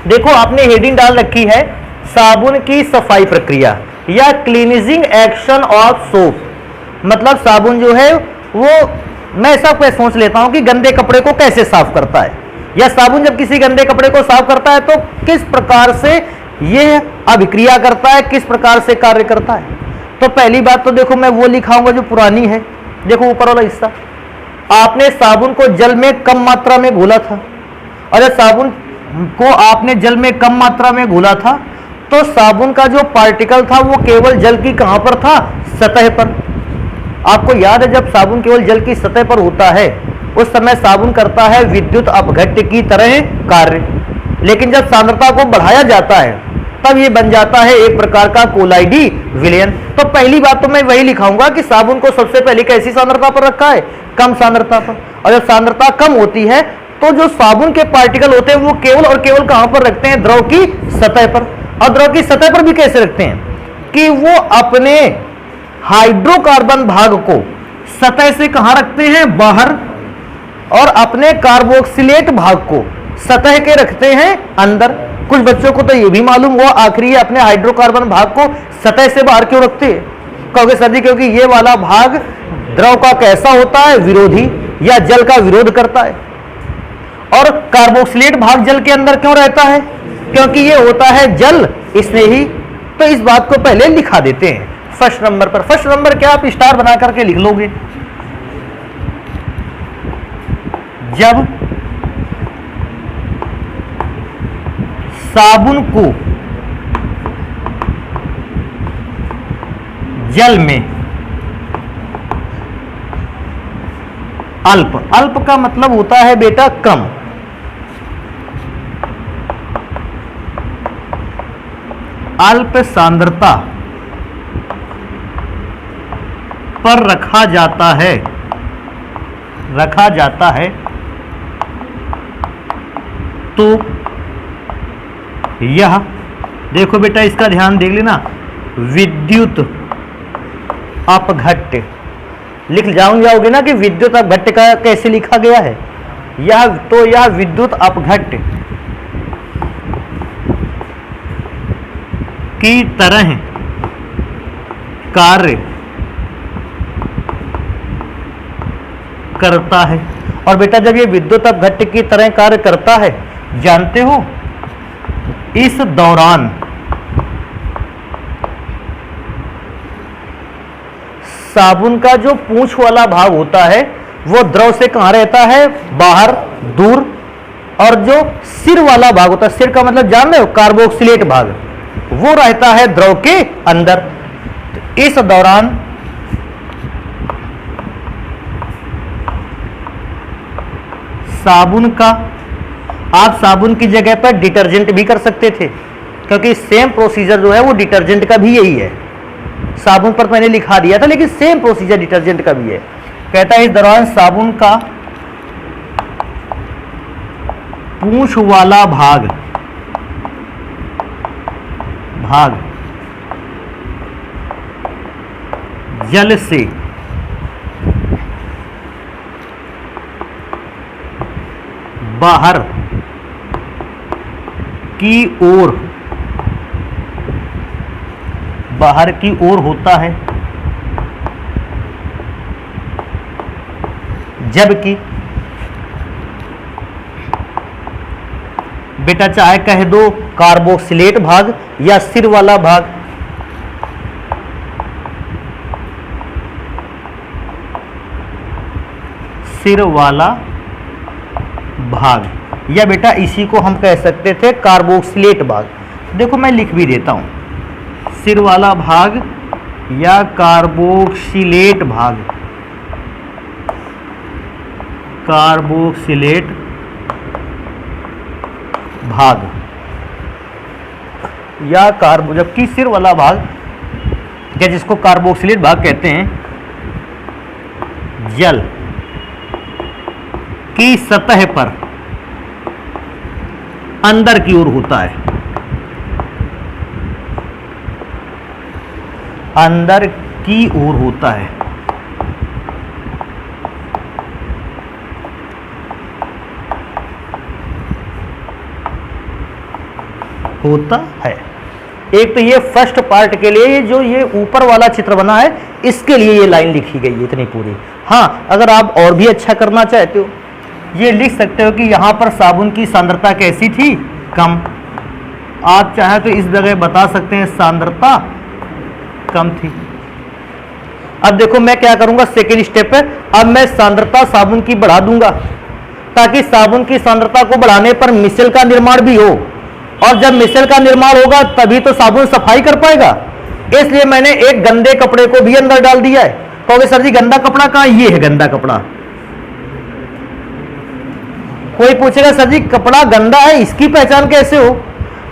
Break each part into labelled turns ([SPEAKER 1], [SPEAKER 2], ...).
[SPEAKER 1] देखो आपने हेडिंग डाल रखी है साबुन की सफाई प्रक्रिया या क्लीनिजिंग एक्शन ऑफ सोप। मतलब साबुन जो है वो, मैं ऐसा सोच लेता हूं कि गंदे कपड़े को कैसे साफ करता है, या साबुन जब किसी गंदे कपड़े को साफ करता है तो किस प्रकार से यह अभिक्रिया करता है, किस प्रकार से कार्य करता है। तो पहली बात तो देखो मैं वो लिखाऊंगा जो पुरानी है। देखो ऊपर वाला हिस्सा, आपने साबुन को जल में कम मात्रा में घोला था, और जब साबुन को आपने जल में कम मात्रा में घोला था तो साबुन का जो पार्टिकल था वो केवल जल की कहां पर था, सतह पर। आपको याद है जब साबुन केवल जल की सतह पर होता है उस समय साबुन करता है विद्युत अपघट्य की तरह कार्य, लेकिन जब सांद्रता को बढ़ाया जाता है तब ये बन जाता है एक प्रकार का कोलाइडी विलयन। तो पहली बात तो मैं वही लिखाऊंगा कि साबुन को सबसे पहले कैसी सांद्रता पर रखा है, कम सांद्रता पर, और जब सांद्रता कम होती है तो जो साबुन के पार्टिकल होते हैं वो केवल और केवल कहां पर रखते हैं, द्रव की सतह पर। और द्रव की सतह पर भी कैसे रखते हैं कि वो अपने हाइड्रोकार्बन भाग को सतह से कहां रखते हैं, बाहर, और अपने कार्बोक्सिलेट भाग को सतह के रखते हैं अंदर। कुछ बच्चों को तो ये भी मालूम हुआ आखिरी अपने हाइड्रोकार्बन भाग को सतह से बाहर क्यों रखते हैं, कहोगे सर जी क्योंकि ये वाला भाग द्रव का कैसा होता है, विरोधी, या जल का विरोध करता है। और कार्बोक्सिलेट भाग जल के अंदर क्यों रहता है, क्योंकि ये होता है जल स्नेही। तो इस बात को पहले लिखा देते हैं फर्स्ट नंबर पर। फर्स्ट नंबर क्या आप स्टार बना करके लिख लोगे, जब साबुन को जल में अल्प, अल्प का मतलब होता है बेटा कम, अल्प सांद्रता पर रखा जाता है तो यह, देखो बेटा इसका ध्यान देख लेना, विद्युत अपघट्य लिख जाओगे ना कि विद्युत अपघट्य का कैसे लिखा गया है, यह विद्युत अपघट्य की तरह कार्य करता है। और बेटा जब ये विद्युत अपघट्य की तरह कार्य करता है, जानते हो इस दौरान साबुन का जो पूंछ वाला भाग होता है वो द्रव से कहां रहता है, बाहर, दूर, और जो सिर वाला भाग होता है, सिर का मतलब जान रहे हो, कार्बोक्सिलेट भाग, वो रहता है द्रव के अंदर। तो इस दौरान साबुन का, आप साबुन की जगह पर डिटर्जेंट भी कर सकते थे, क्योंकि सेम प्रोसीजर जो है वो डिटर्जेंट का भी यही है। साबुन पर मैंने लिखा दिया था लेकिन सेम प्रोसीजर डिटर्जेंट का भी है। कहता है इस दौरान साबुन का पूंछ वाला भाग जल से बाहर की ओर होता है, जबकि बेटा चाहे कह दो कार्बोक्सिलेट भाग या सिर वाला भाग, सिर वाला भाग, या बेटा इसी को हम कह सकते थे कार्बोक्सिलेट भाग। देखो मैं लिख भी देता हूं, सिर वाला भाग या कार्बोक्सिलेट भाग, कार्बोक्सिलेट भाग या कार्बो, जबकि सिर वाला भाग या जिसको कार्बोक्सिलेट भाग कहते हैं, जल की सतह पर अंदर की ओर होता है, अंदर की ओर होता है। होता है। एक तो ये फर्स्ट पार्ट के लिए जो ये ऊपर वाला चित्र बना है इसके लिए ये लाइन लिखी गई है इतनी पूरी। हाँ, अगर आप और भी अच्छा करना चाहते हो ये लिख सकते हो कि यहाँ पर साबुन की सांद्रता कैसी थी, कम। आप चाहे तो इस जगह बता सकते हैं सांद्रता कम थी। अब देखो मैं क्या करूंगा, सेकेंड स्टेप पे अब मैं सांद्रता साबुन की बढ़ा दूंगा ताकि साबुन की सांद्रता को बढ़ाने पर मिश्रण का निर्माण भी हो, और जब मिश्रण का निर्माण होगा तभी तो साबुन सफाई कर पाएगा। इसलिए मैंने एक गंदे कपड़े को भी अंदर डाल दिया है। कहोगे सर जी गंदा कपड़ा कहाँ, ये है गंदा कपड़ा। कोई पूछेगा सर जी कपड़ा गंदा है इसकी पहचान कैसे हो,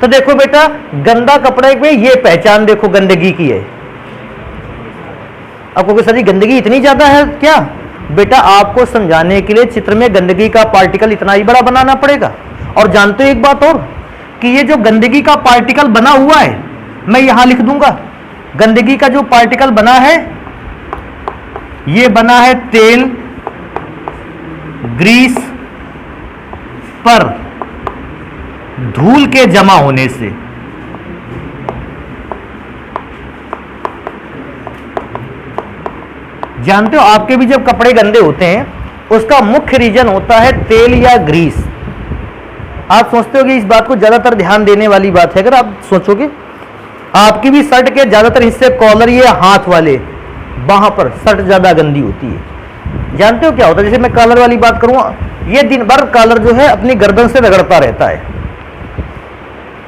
[SPEAKER 1] तो देखो बेटा गंदा कपड़े में ये पहचान देखो गंदगी की है। अब कहोगे सर जी गंदगी इतनी ज्यादा है क्या, बेटा आपको समझाने के लिए चित्र में गंदगी का पार्टिकल इतना ही बड़ा बनाना पड़ेगा। और जानते हो एक बात और कि ये जो गंदगी का पार्टिकल बना हुआ है मैं यहां लिख दूंगा, गंदगी का जो पार्टिकल बना है ये बना है तेल ग्रीस पर धूल के जमा होने से। जानते हो आपके भी जब कपड़े गंदे होते हैं उसका मुख्य रीजन होता है तेल या ग्रीस। आप सोचते हो कि इस बात को ज्यादातर ध्यान देने वाली बात है, अगर आप सोचोगे आपकी भी शर्ट के ज्यादातर हिस्से कॉलर ये हाथ वाले वहां पर शर्ट ज्यादा गंदी होती है। जानते हो क्या होता है, जैसे मैं कॉलर वाली बात करूं, ये दिन भर कॉलर जो है अपनी गर्दन से रगड़ता रहता है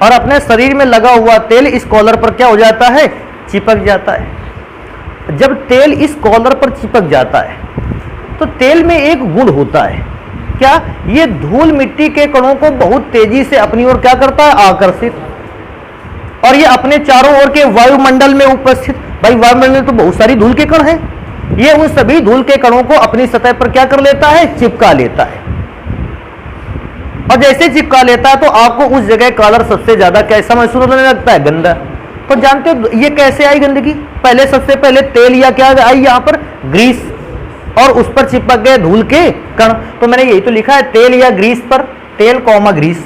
[SPEAKER 1] और अपने शरीर में लगा हुआ तेल इस कॉलर पर क्या हो जाता है, चिपक जाता है। जब तेल इस कॉलर पर चिपक जाता है तो तेल में एक गुण होता है, क्या, ये धूल मिट्टी के कणों को बहुत तेजी से अपनी ओर क्या करता है, आकर्षित, और ये अपने चारों ओर के वायुमंडल में उपस्थित, भाई वायुमंडल में तो बहुत सारी धूल के कण हैं, ये उन सभी धूल के कणों को अपनी सतह पर क्या कर लेता है, चिपका लेता है। और जैसे चिपका लेता है तो आपको उस जगह कॉलर सबसे ज्यादा कैसा महसूस होने लगता है, गंदा। तो जानते हो ये कैसे आई गंदगी, पहले सबसे पहले तेल या क्या आई यहाँ पर, ग्रीस, और उस पर चिपक गए धूल के कण। तो मैंने यही तो लिखा है तेल या ग्रीस पर, तेल कॉमा ग्रीस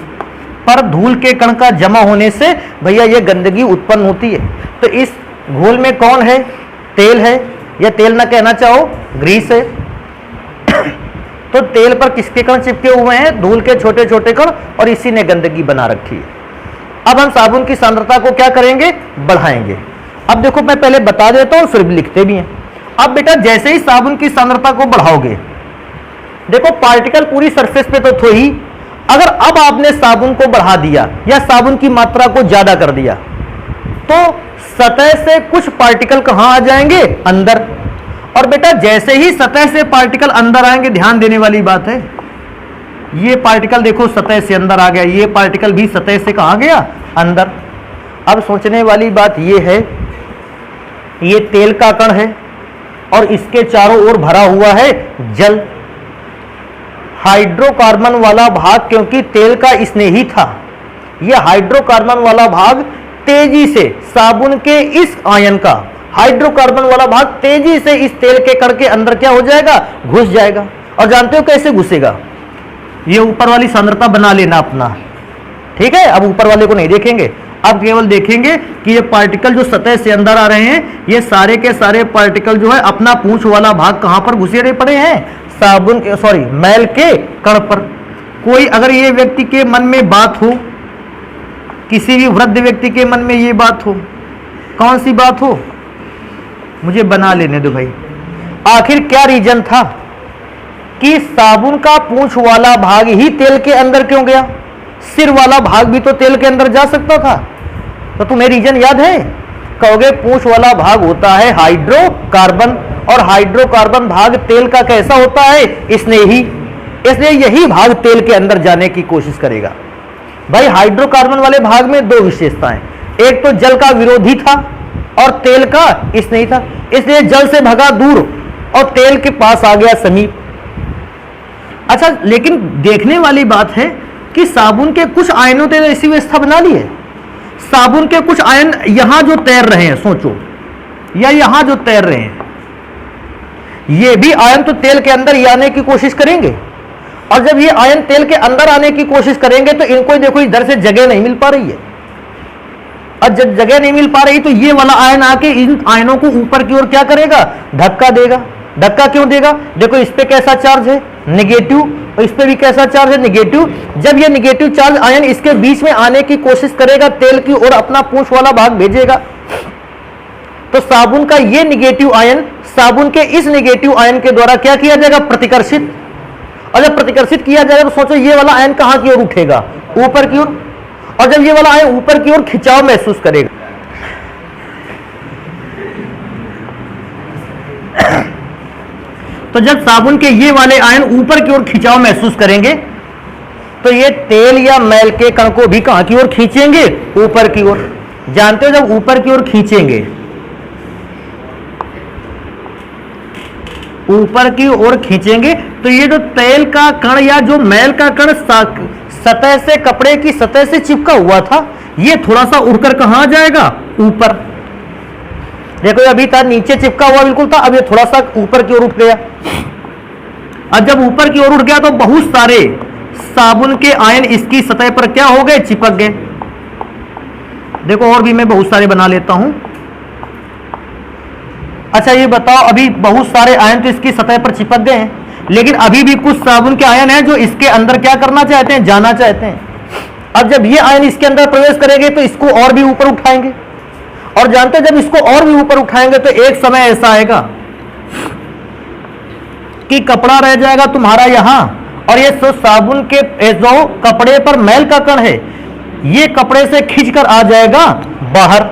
[SPEAKER 1] पर धूल के कण का जमा होने से भैया ये गंदगी उत्पन्न होती है। तो इस घोल में कौन है, तेल है, या तेल ना कहना चाहो ग्रीस है। तो तेल पर किसके कण चिपके हुए हैं, धूल के छोटे छोटे कण, और इसी ने गंदगी बना रखी है। अब हम साबुन की सांद्रता को क्या करेंगे, बढ़ाएंगे। अब देखो मैं पहले बता देता हूं फिर भी लिखते भी हैं। अब बेटा जैसे ही साबुन की सांद्रता को बढ़ाओगे, देखो पार्टिकल पूरी सरफेस पे तो थे ही, अगर अब आपने साबुन को बढ़ा दिया या साबुन की मात्रा को ज्यादा कर दिया तो सतह से कुछ पार्टिकल कहां आ जाएंगे, अंदर। और बेटा जैसे ही सतह से पार्टिकल अंदर आएंगे, ध्यान देने वाली बात है, ये पार्टिकल देखो सतह से अंदर आ गया, ये पार्टिकल भी सतह से कहां गया, अंदर। अब सोचने वाली बात ये है, ये तेल का कण है और इसके चारों ओर भरा हुआ है जल। हाइड्रोकार्बन वाला भाग क्योंकि तेल का स्नेही था, यह हाइड्रोकार्बन वाला भाग तेजी से साबुन के इस आयन का, हाइड्रोकार्बन वाला भाग तेजी से इस तेल के कण के अंदर क्या हो जाएगा, घुस जाएगा। और जानते हो कैसे घुसेगा, ये ऊपर वाली सांद्रता बना लेना अपना, ठीक है। अब ऊपर वाले को नहीं देखेंगे, अब केवल देखेंगे कि ये पार्टिकल जो सतह से अंदर आ रहे हैं, ये सारे के सारे पार्टिकल जो है अपना पूंछ वाला भाग कहां पर घुसेड़े पड़े हैं, साबुन के मैल के कण पर। कोई अगर ये व्यक्ति के मन में बात हो, किसी भी वृद्ध व्यक्ति के मन में ये बात हो, कौन सी बात हो, मुझे बना लेने दो भाई, आखिर क्या रीजन था कि साबुन का पूंछ वाला भाग ही तेल के अंदर क्यों गया, सिर वाला भाग भी तो तेल के अंदर जा सकता था। तो तुम्हें रीजन याद है, कहोगे पूंछ वाला भाग होता है हाइड्रोकार्बन, और हाइड्रोकार्बन भाग तेल का कैसा होता है, स्नेही, इसलिए यही भाग तेल के अंदर जाने की कोशिश करेगा। भाई हाइड्रोकार्बन वाले भाग में दो विशेषताएं, एक तो जल का विरोधी था और तेल का स्नेही था, इसलिए जल से भगा दूर और तेल के पास आ गया समीप। अच्छा, लेकिन देखने वाली बात है कि साबुन के कुछ आयनों ने ऐसी व्यवस्था बना ली है, साबुन के कुछ आयन यहां जो तैर रहे हैं, सोचो, या यहां जो तैर रहे हैं, ये भी आयन तो तेल के अंदर ही आने की कोशिश करेंगे। और जब ये आयन तेल के अंदर आने की कोशिश करेंगे तो इनको देखो इधर से जगह नहीं मिल पा रही है, और जब जगह नहीं मिल पा रही तो ये वाला आयन आके इन आयनों को ऊपर की ओर क्या करेगा, धक्का देगा। धक्का क्यों देगा, देखो इस पे कैसा चार्ज है, नेगेटिव, और इस पे भी कैसा चार्ज है, नेगेटिव। जब ये नेगेटिव चार्ज आयन इसके बीच में आने की कोशिश करेगा, तेल की ओर अपना पूंछ वाला भाग भेजेगा, तो साबुन का ये नेगेटिव आयन साबुन के इस नेगेटिव आयन के द्वारा क्या किया जाएगा, प्रतिकर्षित। और जब प्रतिकर्षित किया जाएगा तो सोचो ये वाला आयन कहां की ओर उठेगा, ऊपर की ओर। और जब ये वाला आयन ऊपर की ओर खिंचाव महसूस करेगा, तो जब साबुन के ये वाले आयन ऊपर की ओर खिंचाव महसूस करेंगे तो ये तेल या मैल के कण को भी कहां की ओर खींचेंगे, ऊपर की ओर। जानते हो जब ऊपर की ओर खींचेंगे, ऊपर की ओर खींचेंगे तो ये जो तेल का कण या जो मैल का कण सतह से, कपड़े की सतह से चिपका हुआ था, ये थोड़ा सा उड़कर कहां जाएगा, ऊपर। देखो अभी था नीचे चिपका हुआ बिल्कुल था, अब ये थोड़ा सा ऊपर की ओर उठ गया। अब जब ऊपर की ओर उठ गया तो बहुत सारे साबुन के आयन इसकी सतह पर क्या हो गए, चिपक गए। देखो और भी मैं बहुत सारे बना लेता हूं। अच्छा ये बताओ, अभी बहुत सारे आयन तो इसकी सतह पर चिपक गए हैं, लेकिन अभी भी कुछ साबुन के आयन हैं जो इसके अंदर क्या करना चाहते हैं, जाना चाहते हैं। अब जब ये आयन इसके अंदर प्रवेश करेंगे तो इसको और भी ऊपर उठाएंगे, और जानते हैं जब इसको और भी ऊपर उठाएंगे तो एक समय ऐसा आएगा कि कपड़ा रह जाएगा तुम्हारा यहां, और ये साबुन के जो कपड़े पर मैल का कण है ये कपड़े से खींचकर आ जाएगा बाहर।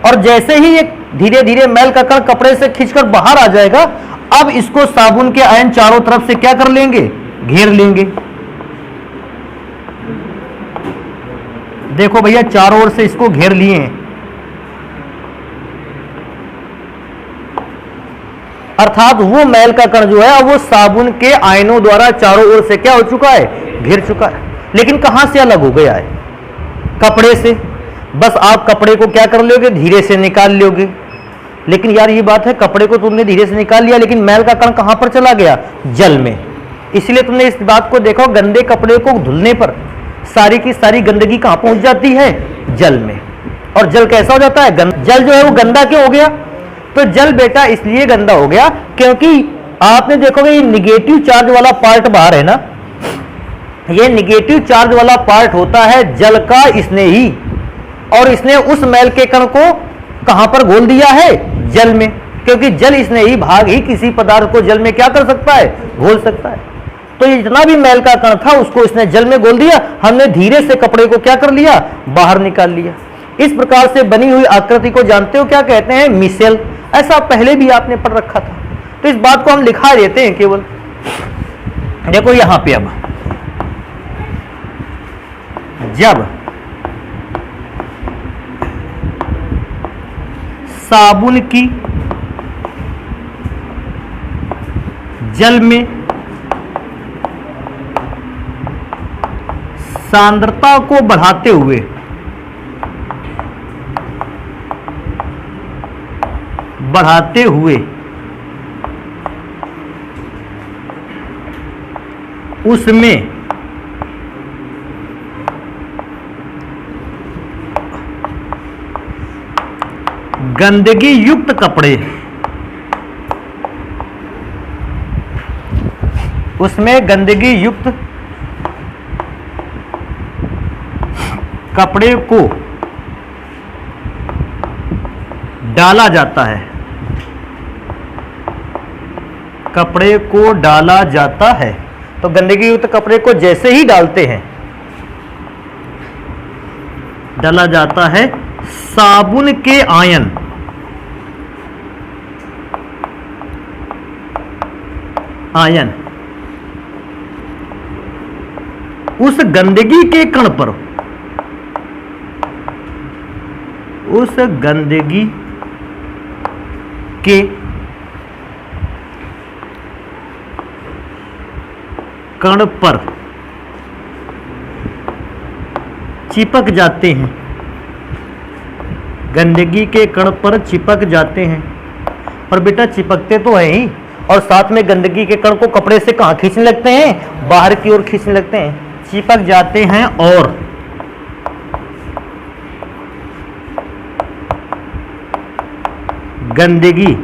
[SPEAKER 1] और जैसे ही ये धीरे धीरे मैल का कण कपड़े से खींचकर बाहर आ जाएगा, अब इसको साबुन के आयन चारों तरफ से क्या कर लेंगे, घेर लेंगे। देखो भैया चारों ओर से इसको घेर लिए हैं, अर्थात वो मैल का कण जो है वो साबुन के आयनों द्वारा चारों ओर से क्या हो चुका है, घिर चुका है। लेकिन कहां से अलग हो गया है, कपड़े से। बस आप कपड़े को क्या कर लोगे, धीरे से निकाल लोगे। लेकिन यार ये बात है, कपड़े को तुमने धीरे से निकाल लिया, लेकिन मैल का कण कहां पर चला गया, जल में। इसलिए तुमने इस बात को देखो, गंदे कपड़े को धुलने पर सारी की सारी गंदगी कहां पहुंच जाती है, जल में। और जल कैसा हो जाता है, जल जो है वो गंदा क्यों हो गया, तो जल बेटा इसलिए गंदा हो गया क्योंकि आपने देखोगे ये निगेटिव चार्ज वाला पार्ट बाहर है ना, ये निगेटिव चार्ज वाला पार्ट होता है जल का स्नेही, और इसने उस मैल के कण को कहां पर घोल दिया है, जल में। क्योंकि जल स्नेही भाग ही किसी पदार्थ को जल में क्या कर सकता है, घोल सकता है। तो ये जितना भी मैल का कण था उसको इसने जल में घोल दिया, हमने धीरे से कपड़े को क्या कर लिया, बाहर निकाल लिया। इस प्रकार से बनी हुई आकृति को जानते हो क्या कहते हैं, मिसेल। ऐसा पहले भी आपने पढ़ रखा था, तो इस बात को हम लिखा देते हैं केवल। देखो यहां पे अब जब साबुन की जल में सांद्रता को बढ़ाते हुए उसमें गंदगी युक्त कपड़े, उसमें गंदगी युक्त कपड़े को डाला जाता है, कपड़े को डाला जाता है। तो गंदगी युक्त कपड़े को जैसे ही डालते हैं, डाला जाता है, साबुन के आयन उस गंदगी के कण पर, उस गंदगी के कण पर चिपक जाते हैं, गंदगी के कण पर चिपक जाते हैं। और बेटा चिपकते तो है ही, और साथ में गंदगी के कण को कपड़े से कहां खींचने लगते हैं, बाहर की ओर खींचने लगते हैं, चिपक जाते हैं। और गंदगी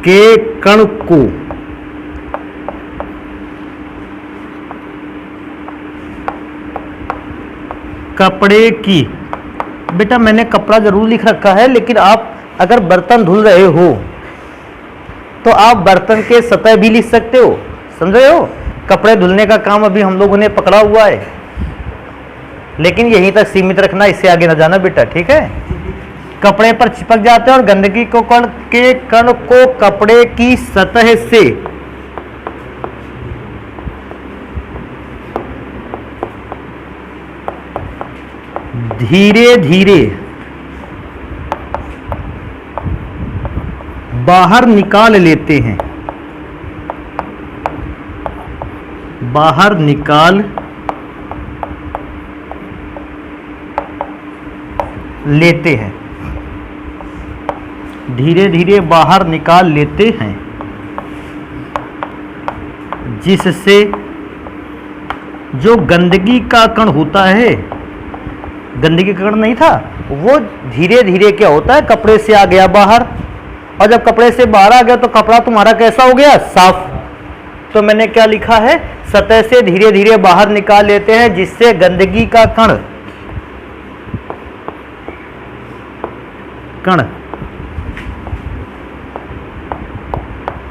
[SPEAKER 1] के कण को कपड़े की, बेटा मैंने कपड़ा जरूर लिख रखा है, लेकिन आप अगर बर्तन धुल रहे हो तो आप बर्तन के सतह भी लिख सकते हो, समझ रहे हो। कपड़े धुलने का काम अभी हम लोगों ने पकड़ा हुआ है, लेकिन यहीं तक सीमित रखना, इससे आगे ना जाना बेटा, ठीक है। कपड़े पर चिपक जाते हैं और गंदगी को कण को कपड़े की सतह से धीरे धीरे बाहर निकाल लेते हैं, बाहर निकाल लेते हैं, धीरे धीरे बाहर निकाल लेते हैं, जिससे जो गंदगी का कण होता है, गंदगी का कण नहीं था, वो धीरे धीरे क्या होता है, कपड़े से आ गया बाहर, और जब कपड़े से बाहर आ गया तो कपड़ा तुम्हारा कैसा हो गया, साफ। तो मैंने क्या लिखा है, सतह से धीरे धीरे बाहर निकाल लेते हैं, जिससे गंदगी का कण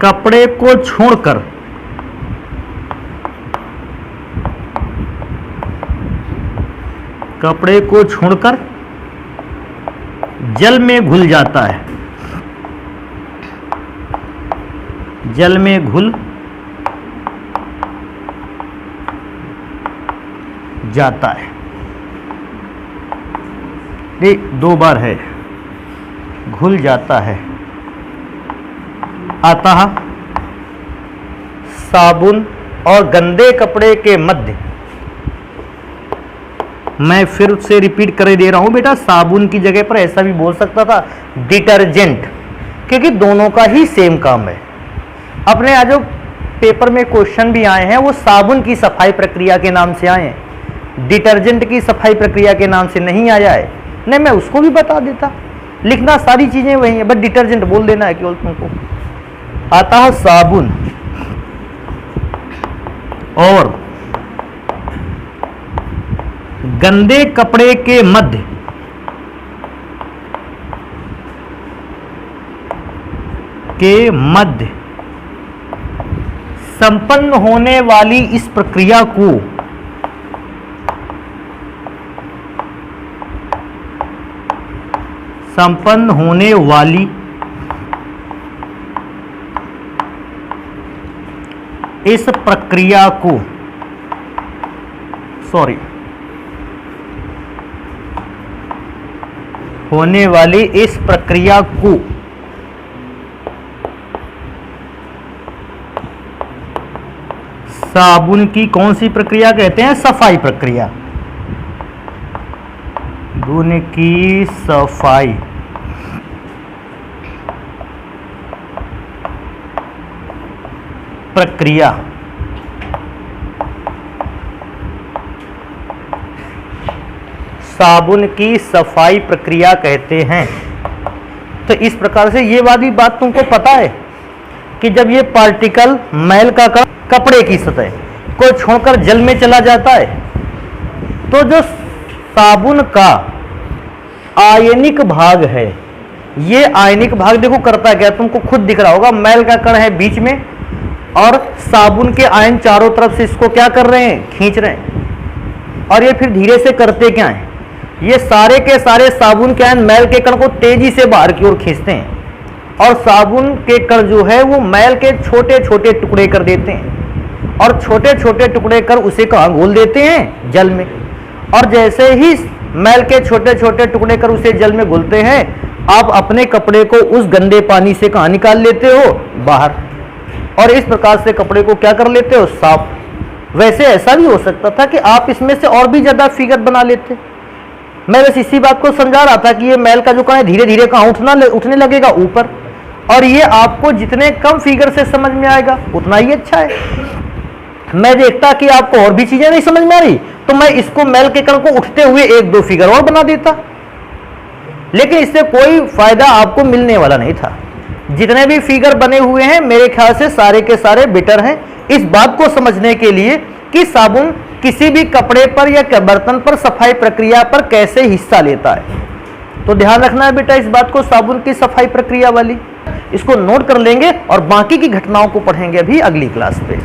[SPEAKER 1] कपड़े को छोड़कर जल में घुल जाता है, जल में घुल जाता है। ये 2 बार है, घुल जाता है। अतः साबुन और गंदे कपड़े के मध्य, मैं फिर से रिपीट कर दे रहा हूं बेटा, साबुन की जगह पर ऐसा भी बोल सकता था डिटर्जेंट, क्योंकि दोनों का ही सेम काम है। अपने आज जो पेपर में क्वेश्चन भी आए हैं वो साबुन की सफाई प्रक्रिया के नाम से आए हैं, डिटर्जेंट की सफाई प्रक्रिया के नाम से नहीं आया है। नहीं, मैं उसको भी बता देता, लिखना सारी चीजें वही है, बस डिटर्जेंट बोल देना है केवल तुमको। अतः साबुन और गंदे कपड़े के मध्य संपन्न होने वाली इस प्रक्रिया को होने वाली इस प्रक्रिया को साबुन की कौन सी प्रक्रिया कहते हैं, सफाई प्रक्रिया। साबुन की सफाई प्रक्रिया साबुन की सफाई प्रक्रिया कहते हैं। तो इस प्रकार से ये वाली बात तुमको पता है कि जब ये पार्टिकल मैल का कपड़े की सतह को छोड़कर जल में चला जाता है, तो जो साबुन का आयनिक भाग है, ये आयनिक भाग देखो करता क्या, तुमको खुद दिख रहा होगा, मैल का कण है बीच में और साबुन के आयन चारों तरफ से इसको क्या कर रहे हैं, खींच रहे हैं। और ये फिर धीरे से करते क्या है, ये सारे के सारे साबुन के आयन मैल के कण को तेजी से बाहर की ओर खींचते हैं, और साबुन के कण जो है वो मैल के छोटे छोटे टुकड़े कर देते हैं, और छोटे छोटे टुकड़े कर उसे कहाँ घोल देते हैं, जल में। और जैसे ही मैल के छोटे छोटे टुकड़े कर उसे जल में घुलते हैं, आप अपने कपड़े को उस गंदे पानी से कहाँ निकाल लेते हो, बाहर, और इस प्रकार से कपड़े को क्या कर लेते हो, साफ। वैसे ऐसा भी हो सकता था कि आप इसमें से और भी ज्यादा फिगर बना लेते। मैं बस इसी बात को समझा रहा था कि ये मैल का जो कण है धीरे धीरे कहाँ उठने लगेगा, ऊपर, और ये आपको जितने कम फिगर से समझ में आएगा उतना ही अच्छा है। मैं देखता कि आपको और भी चीजें नहीं समझ में आ रही, तो मैं इसको मैल के कण को उठते हुए 1-2 फिगर और बना देता। लेकिन इससे कोई फायदा आपको मिलने वाला नहीं था। जितने भी फिगर बने हुए हैं मेरे ख्याल से सारे के सारे बेटर हैं इस बात को समझने के लिए कि साबुन किसी भी कपड़े पर या बर्तन पर सफाई प्रक्रिया पर कैसे हिस्सा लेता है। तो ध्यान रखना है बेटा इस बात को, साबुन की सफाई प्रक्रिया वाली, इसको नोट कर लेंगे और बाकी की घटनाओं को पढ़ेंगे अभी अगली क्लास पे।